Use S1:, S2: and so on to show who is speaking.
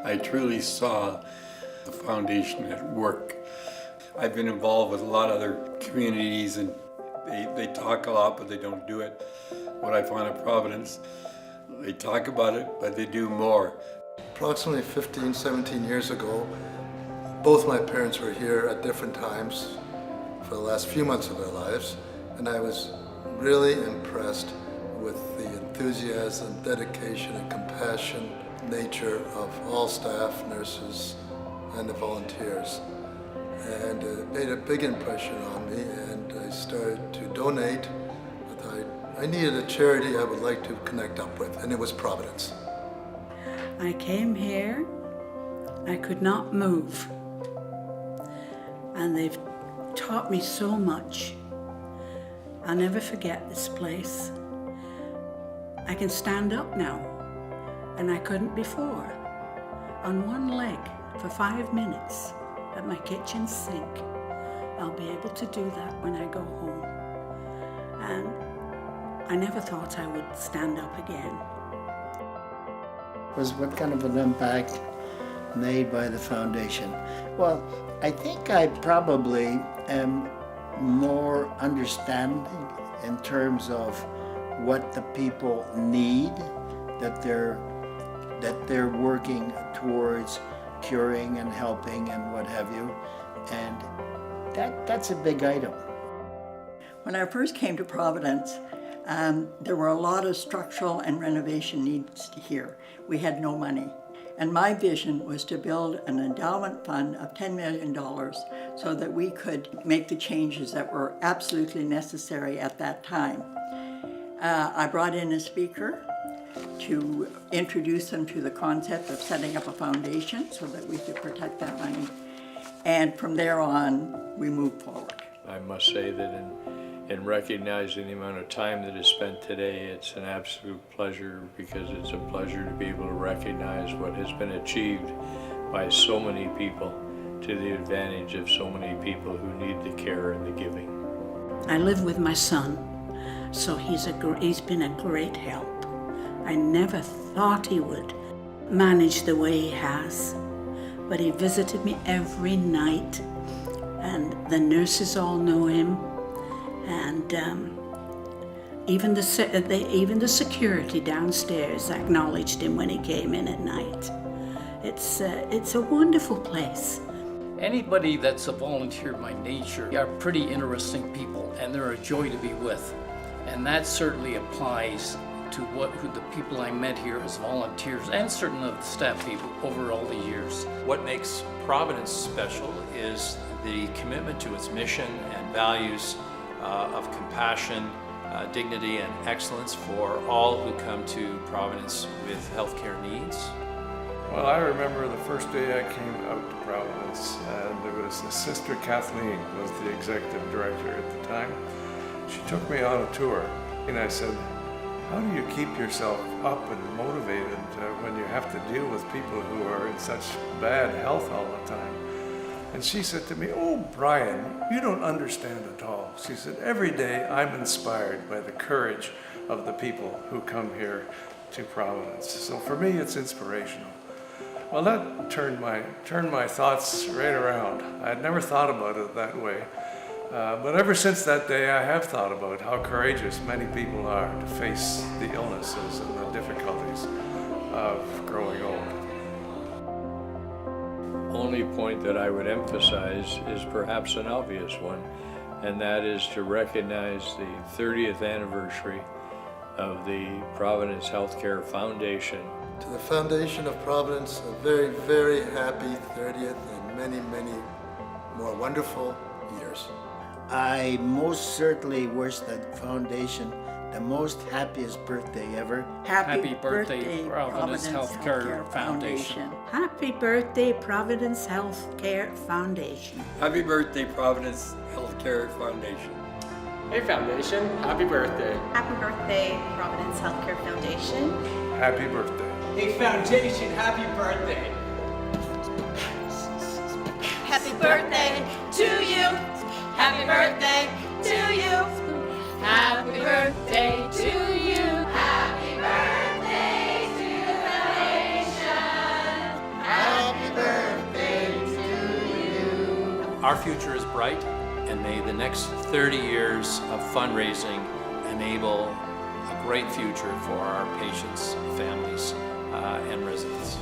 S1: I truly saw the foundation at work. I've been involved with a lot of other communities, and they talk a lot, but they don't do it. What I found at Providence, they talk about it, but they do more.
S2: Approximately 15, 17 years ago, both my parents were here at different times for the last few months of their lives, and I was really impressed with the enthusiasm, dedication, and compassion nature of all staff, nurses, and the volunteers. And it made a big impression on me, and I started to donate. I needed a charity I would like to connect up with, and it was Providence.
S3: I came here, I could not move, and they've taught me so much. I'll never forget this place. I can stand up now, and I couldn't before. On one leg for 5 minutes at my kitchen sink. I'll be able to do that when I go home. And I never thought I would stand up again.
S4: Was what kind of an impact made by the foundation? Well, I think I probably am more understanding in terms of what the people need, that they're working towards curing and helping and what have you, and that's a big item.
S5: When I first came to Providence, there were a lot of structural and renovation needs here. We had no money. And my vision was to build an endowment fund of $10 million so that we could make the changes that were absolutely necessary at that time. I brought in a speaker to introduce them to the concept of setting up a foundation so that we could protect that money. And from there on, we moved forward.
S6: I must say that in recognizing the amount of time that is spent today, it's an absolute pleasure, because it's a pleasure to be able to recognize what has been achieved by so many people to the advantage of so many people who need the care and the giving.
S3: I live with my son, so he's been a great help. I never thought he would manage the way he has, but he visited me every night, and the nurses all know him. And even the security downstairs acknowledged him when he came in at night. It's a wonderful place.
S7: Anybody that's a volunteer by nature are pretty interesting people, and they're a joy to be with. And that certainly applies to who the people I met here as volunteers, and certain of the staff people over all the years.
S8: What makes Providence special is the commitment to its mission and values of compassion, dignity, and excellence for all who come to Providence with healthcare needs.
S9: Well, I remember the first day I came out to Providence, and there was Sister Kathleen was the executive director at the time. She took me on a tour, and I said, how do you keep yourself up and motivated when you have to deal with people who are in such bad health all the time? And she said to me, oh, Brian, you don't understand at all. She said, every day I'm inspired by the courage of the people who come here to Providence. So for me, it's inspirational. Well, that turned my thoughts right around. I had never thought about it that way. But ever since that day, I have thought about how courageous many people are to face the illnesses and the difficulties of growing old.
S6: Only point that I would emphasize is perhaps an obvious one, and that is to recognize the 30th anniversary of the Providence Healthcare Foundation.
S2: To the Foundation of Providence, a very, very happy 30th and many, many more wonderful years.
S4: I most certainly wish that foundation the most happiest birthday ever.
S7: Happy birthday, Providence Healthcare Foundation.
S3: Happy birthday, Providence Healthcare Foundation.
S1: Happy birthday, Providence Healthcare Foundation.
S10: Hey Foundation, happy birthday.
S11: Happy birthday, Providence Healthcare Foundation.
S9: Happy birthday.
S10: Hey Foundation, happy birthday.
S11: Happy birthday to you. Happy birthday to you. Happy birthday to you. Happy birthday to the foundation.
S8: Our future is bright, and may the next 30 years of fundraising enable a great future for our patients, families, and residents.